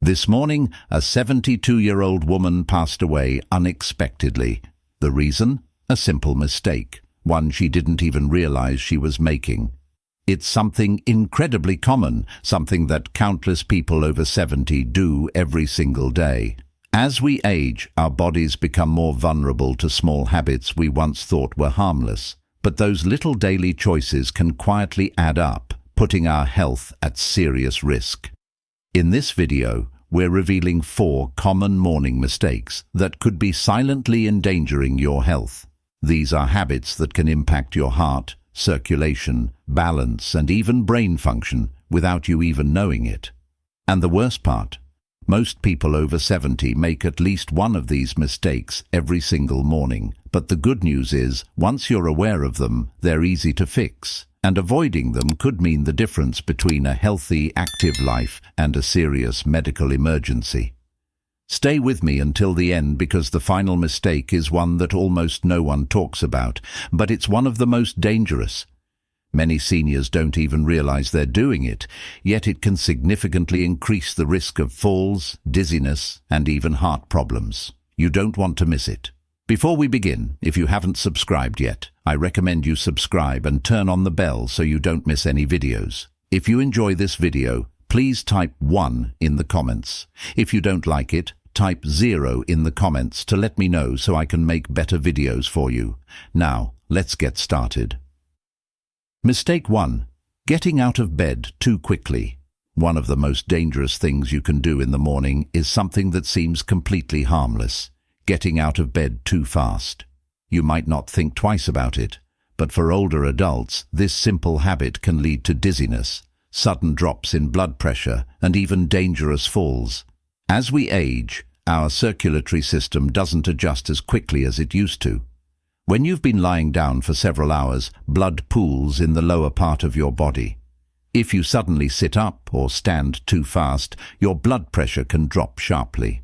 This morning, a 72-year-old woman passed away unexpectedly. The reason? A simple mistake, one she didn't even realize she was making. It's something incredibly common, something that countless people over 70 do every single day. As we age, our bodies become more vulnerable to small habits we once thought were harmless. But those little daily choices can quietly add up, putting our health at serious risk. In this video, we're revealing 4 common morning mistakes that could be silently endangering your health. These are habits that can impact your heart, circulation, balance, and even brain function without you even knowing it. And the worst part, most people over 70 make at least one of these mistakes every single morning. But the good news is, once you're aware of them, they're easy to fix. And avoiding them could mean the difference between a healthy, active life and a serious medical emergency. Stay with me until the end because the final mistake is one that almost no one talks about, but it's one of the most dangerous. Many seniors don't even realize they're doing it, yet it can significantly increase the risk of falls, dizziness, and even heart problems. You don't want to miss it. Before we begin, if you haven't subscribed yet, I recommend you subscribe and turn on the bell so you don't miss any videos. If you enjoy this video, please type 1 in the comments. If you don't like it, type 0 in the comments to let me know so I can make better videos for you. Now, let's get started. Mistake 1. Getting out of bed too quickly. One of the most dangerous things you can do in the morning is something that seems completely harmless. Getting out of bed too fast. You might not think twice about it, but for older adults, this simple habit can lead to dizziness, sudden drops in blood pressure, and even dangerous falls. As we age, our circulatory system doesn't adjust as quickly as it used to. When you've been lying down for several hours, blood pools in the lower part of your body. If you suddenly sit up or stand too fast, your blood pressure can drop sharply.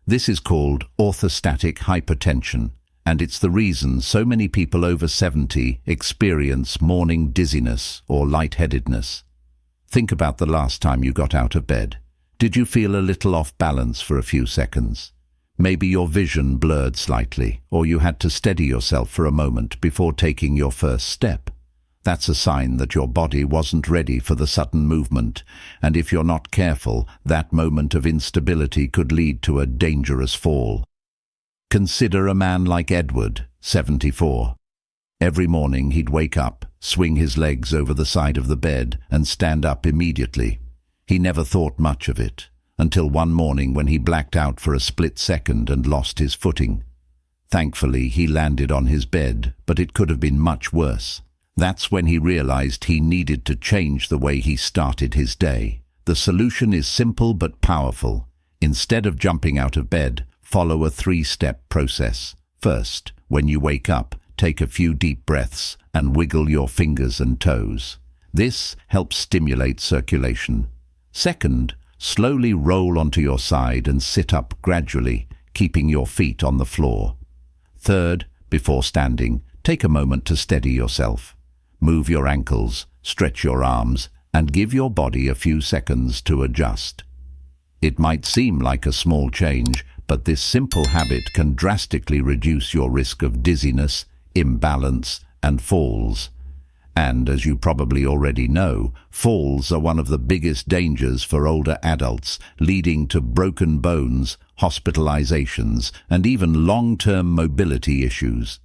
This is called orthostatic hypertension, and it's the reason so many people over 70 experience morning dizziness or lightheadedness. Think about the last time you got out of bed. Did you feel a little off balance for a few seconds? Maybe your vision blurred slightly, or you had to steady yourself for a moment before taking your first step. That's a sign that your body wasn't ready for the sudden movement, and if you're not careful, that moment of instability could lead to a dangerous fall. Consider a man like Edward, 74. Every morning he'd wake up, swing his legs over the side of the bed, and stand up immediately. He never thought much of it, until one morning when he blacked out for a split second and lost his footing. Thankfully, he landed on his bed, but it could have been much worse. That's when he realized he needed to change the way he started his day. The solution is simple but powerful. Instead of jumping out of bed, follow a 3-step process. First, when you wake up, take a few deep breaths and wiggle your fingers and toes. This helps stimulate circulation. Second, slowly roll onto your side and sit up gradually, keeping your feet on the floor. Third, before standing, take a moment to steady yourself. Move your ankles, stretch your arms, and give your body a few seconds to adjust. It might seem like a small change, but this simple habit can drastically reduce your risk of dizziness, imbalance, and falls. And as you probably already know, falls are one of the biggest dangers for older adults, leading to broken bones, hospitalizations, and even long-term mobility issues.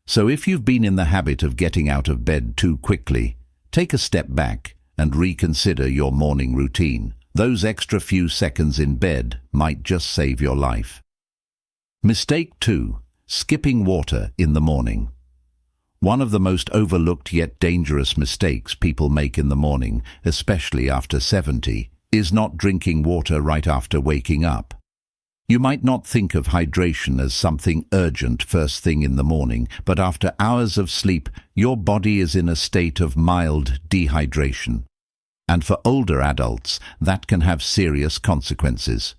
So if you've been in the habit of getting out of bed too quickly, take a step back and reconsider your morning routine. Those extra few seconds in bed might just save your life. Mistake 2. Skipping water in the morning. One of the most overlooked yet dangerous mistakes people make in the morning, especially after 70, is not drinking water right after waking up. You might not think of hydration as something urgent first thing in the morning, but after hours of sleep, your body is in a state of mild dehydration. And for older adults, that can have serious consequences.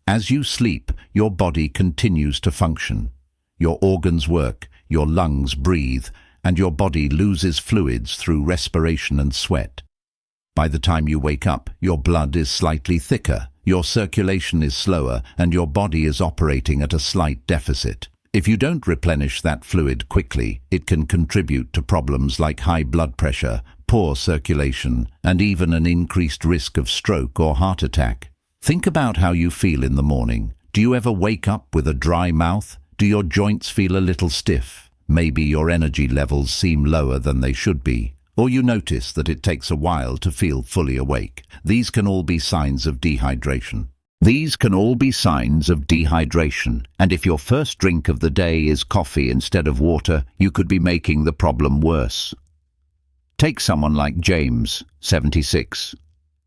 As you sleep, your body continues to function. Your organs work, your lungs breathe, and your body loses fluids through respiration and sweat. By the time you wake up, your blood is slightly thicker, your circulation is slower and your body is operating at a slight deficit. If you don't replenish that fluid quickly, it can contribute to problems like high blood pressure, poor circulation, and even an increased risk of stroke or heart attack. Think about how you feel in the morning. Do you ever wake up with a dry mouth? Do your joints feel a little stiff? Maybe your energy levels seem lower than they should be, or you notice that it takes a while to feel fully awake. These can all be signs of dehydration. And if your first drink of the day is coffee instead of water, you could be making the problem worse. Take someone like James, 76.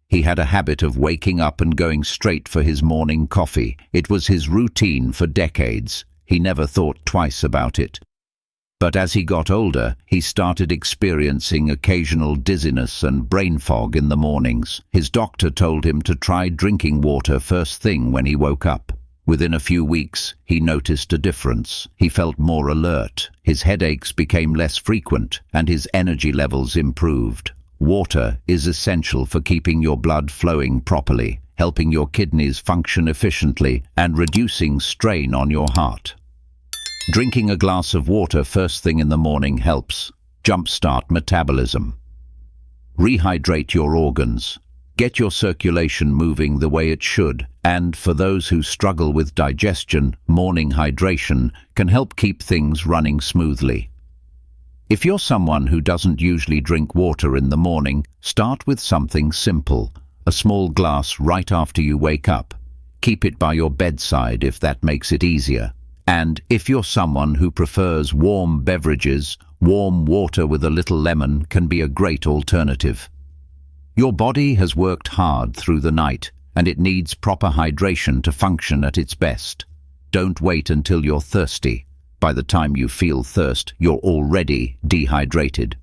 He had a habit of waking up and going straight for his morning coffee. It was his routine for decades. He never thought twice about it. But as he got older, he started experiencing occasional dizziness and brain fog in the mornings. His doctor told him to try drinking water first thing when he woke up. Within a few weeks, he noticed a difference. He felt more alert, his headaches became less frequent, and his energy levels improved. Water is essential for keeping your blood flowing properly, helping your kidneys function efficiently, and reducing strain on your heart. Drinking a glass of water first thing in the morning helps jumpstart metabolism. Rehydrate your organs. Get your circulation moving the way it should, and for those who struggle with digestion, morning hydration can help keep things running smoothly. If you're someone who doesn't usually drink water in the morning, start with something simple, a small glass right after you wake up. Keep it by your bedside if that makes it easier. And if you're someone who prefers warm beverages, warm water with a little lemon can be a great alternative. Your body has worked hard through the night, and it needs proper hydration to function at its best. Don't wait until you're thirsty. By the time you feel thirst, you're already dehydrated.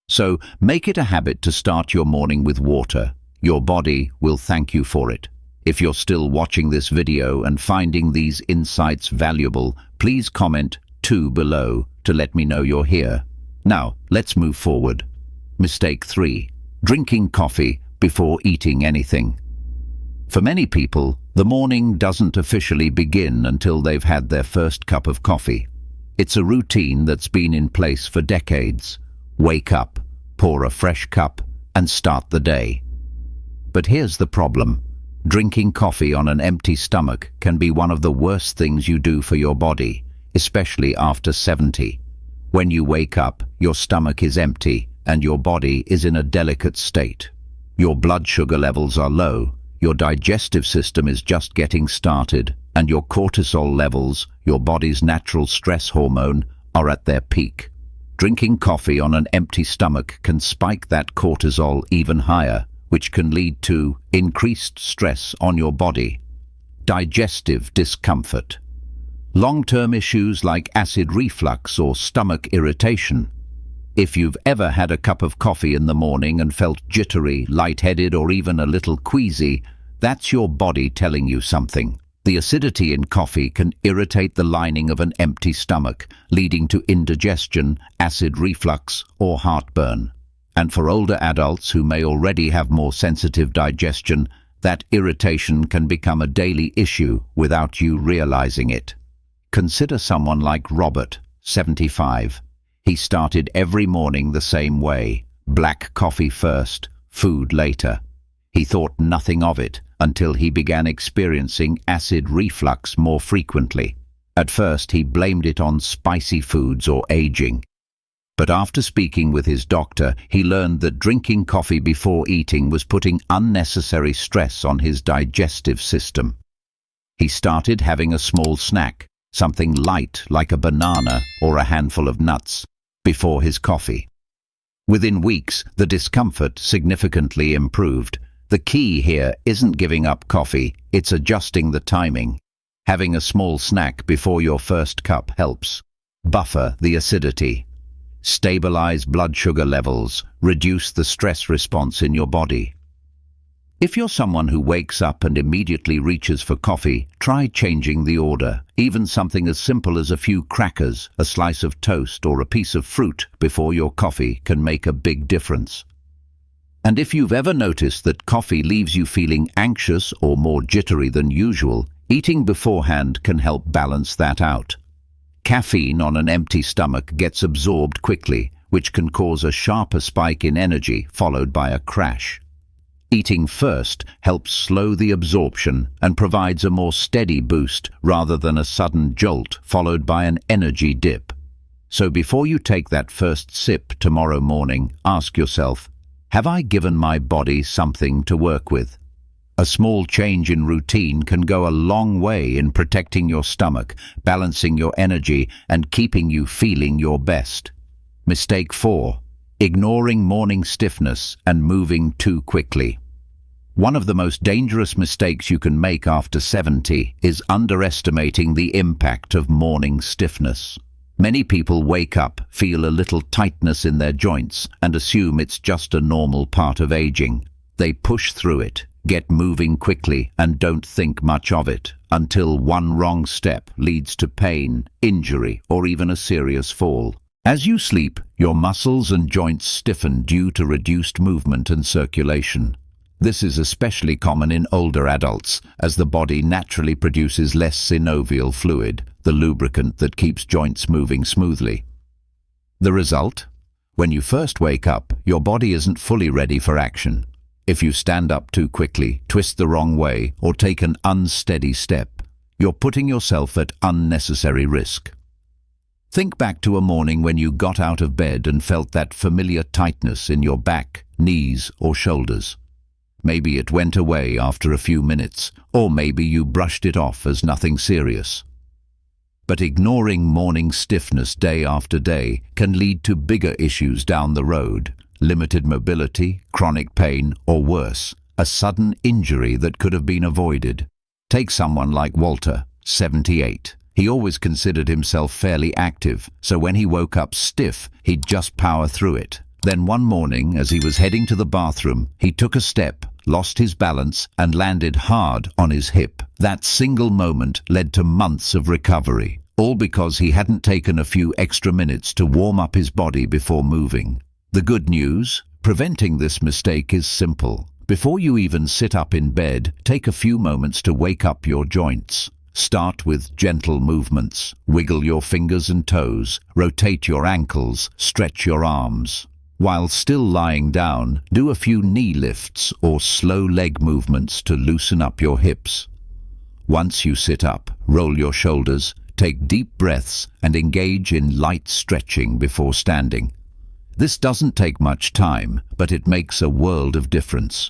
So make it a habit to start your morning with water. Your body will thank you for it. If you're still watching this video and finding these insights valuable, please comment 2 below to let me know you're here. Now, let's move forward. Mistake 3. Drinking coffee before eating anything. For many people, the morning doesn't officially begin until they've had their first cup of coffee. It's a routine that's been in place for decades. Wake up, pour a fresh cup, and start the day. But here's the problem. Drinking coffee on an empty stomach can be one of the worst things you do for your body, especially after 70. When you wake up, your stomach is empty and your body is in a delicate state. Your blood sugar levels are low, your digestive system is just getting started, and your cortisol levels, your body's natural stress hormone, are at their peak. Drinking coffee on an empty stomach can spike that cortisol even higher, which can lead to increased stress on your body, digestive discomfort, long-term issues like acid reflux or stomach irritation. If you've ever had a cup of coffee in the morning and felt jittery, lightheaded, or even a little queasy, that's your body telling you something. The acidity in coffee can irritate the lining of an empty stomach, leading to indigestion, acid reflux, or heartburn. And for older adults who may already have more sensitive digestion, that irritation can become a daily issue without you realizing it. Consider someone like Robert, 75. He started every morning the same way, black coffee first, food later. He thought nothing of it until he began experiencing acid reflux more frequently. At first, he blamed it on spicy foods or aging. But after speaking with his doctor, he learned that drinking coffee before eating was putting unnecessary stress on his digestive system. He started having a small snack, something light like a banana or a handful of nuts, before his coffee. Within weeks, the discomfort significantly improved. The key here isn't giving up coffee, it's adjusting the timing. Having a small snack before your first cup helps. Buffer the acidity. Stabilize blood sugar levels, reduce the stress response in your body. If you're someone who wakes up and immediately reaches for coffee, try changing the order. Even something as simple as a few crackers, a slice of toast, or a piece of fruit before your coffee can make a big difference. And if you've ever noticed that coffee leaves you feeling anxious or more jittery than usual, eating beforehand can help balance that out. Caffeine on an empty stomach gets absorbed quickly, which can cause a sharper spike in energy followed by a crash. Eating first helps slow the absorption and provides a more steady boost rather than a sudden jolt followed by an energy dip. So before you take that first sip tomorrow morning, ask yourself, have I given my body something to work with? A small change in routine can go a long way in protecting your stomach, balancing your energy, and keeping you feeling your best. Mistake 4. Ignoring morning stiffness and moving too quickly. One of the most dangerous mistakes you can make after 70 is underestimating the impact of morning stiffness. Many people wake up, feel a little tightness in their joints, and assume it's just a normal part of aging. They push through it, get moving quickly, and don't think much of it, until one wrong step leads to pain, injury, or even a serious fall. As you sleep, your muscles and joints stiffen due to reduced movement and circulation. This is especially common in older adults, as the body naturally produces less synovial fluid, the lubricant that keeps joints moving smoothly. The result? When you first wake up, your body isn't fully ready for action. If you stand up too quickly, twist the wrong way, or take an unsteady step, you're putting yourself at unnecessary risk. Think back to a morning when you got out of bed and felt that familiar tightness in your back, knees, or shoulders. Maybe it went away after a few minutes, or maybe you brushed it off as nothing serious. But ignoring morning stiffness day after day can lead to bigger issues down the road: limited mobility, chronic pain, or worse, a sudden injury that could have been avoided. Take someone like Walter, 78. He always considered himself fairly active, so when he woke up stiff, he'd just power through it. Then one morning, as he was heading to the bathroom, he took a step, lost his balance, and landed hard on his hip. That single moment led to months of recovery, all because he hadn't taken a few extra minutes to warm up his body before moving. The good news? Preventing this mistake is simple. Before you even sit up in bed, take a few moments to wake up your joints. Start with gentle movements. Wiggle your fingers and toes, rotate your ankles, stretch your arms. While still lying down, do a few knee lifts or slow leg movements to loosen up your hips. Once you sit up, roll your shoulders, take deep breaths, and engage in light stretching before standing. This doesn't take much time, but it makes a world of difference.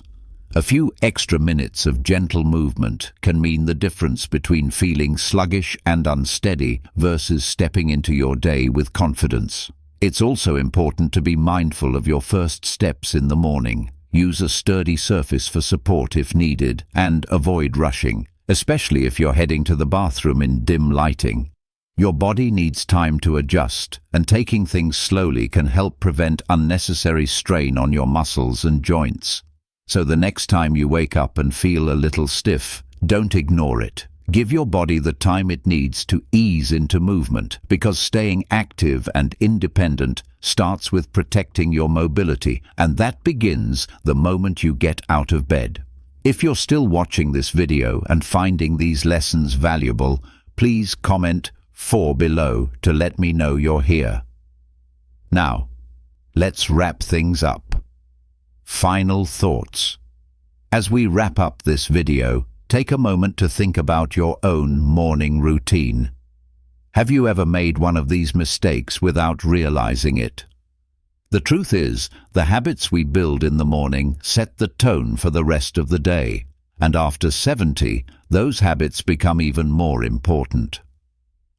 A few extra minutes of gentle movement can mean the difference between feeling sluggish and unsteady versus stepping into your day with confidence. It's also important to be mindful of your first steps in the morning. Use a sturdy surface for support if needed, and avoid rushing, especially if you're heading to the bathroom in dim lighting. Your body needs time to adjust, and taking things slowly can help prevent unnecessary strain on your muscles and joints. So the next time you wake up and feel a little stiff, don't ignore it. Give your body the time it needs to ease into movement, because staying active and independent starts with protecting your mobility, and that begins the moment you get out of bed. If you're still watching this video and finding these lessons valuable, please comment 4 below to let me know you're here. Now, let's wrap things up. Final thoughts. As we wrap up this video, take a moment to think about your own morning routine. Have you ever made one of these mistakes without realizing it? The truth is, the habits we build in the morning set the tone for the rest of the day, and after 70, those habits become even more important.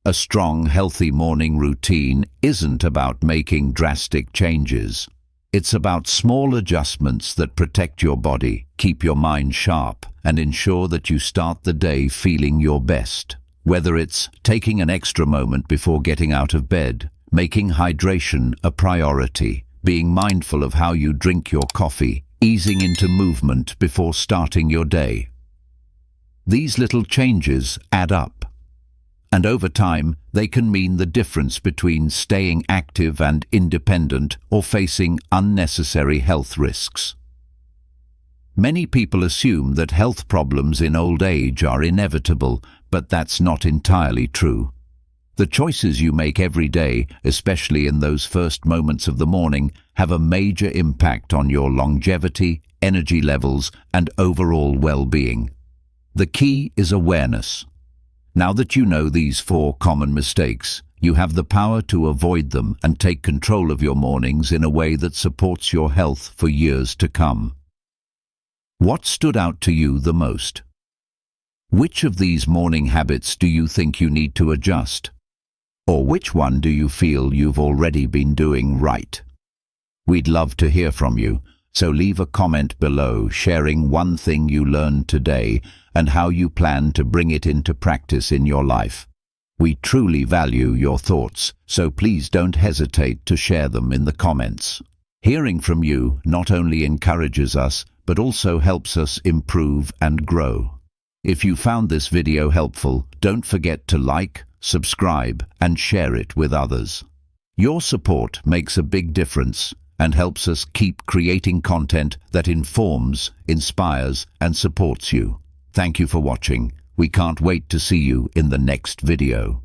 A strong, healthy morning routine isn't about making drastic changes. It's about small adjustments that protect your body, keep your mind sharp, and ensure that you start the day feeling your best. Whether it's taking an extra moment before getting out of bed, making hydration a priority, being mindful of how you drink your coffee, easing into movement before starting your day. These little changes add up. And over time, they can mean the difference between staying active and independent or facing unnecessary health risks. Many people assume that health problems in old age are inevitable, but that's not entirely true. The choices you make every day, especially in those first moments of the morning, have a major impact on your longevity, energy levels, and overall well-being. The key is awareness. Now that you know these 4 common mistakes, you have the power to avoid them and take control of your mornings in a way that supports your health for years to come. What stood out to you the most? Which of these morning habits do you think you need to adjust? Or which one do you feel you've already been doing right? We'd love to hear from you, so leave a comment below sharing one thing you learned today and how you plan to bring it into practice in your life. We truly value your thoughts, so please don't hesitate to share them in the comments. Hearing from you not only encourages us, but also helps us improve and grow. If you found this video helpful, don't forget to like, subscribe, and share it with others. Your support makes a big difference and helps us keep creating content that informs, inspires, and supports you. Thank you for watching. We can't wait to see you in the next video.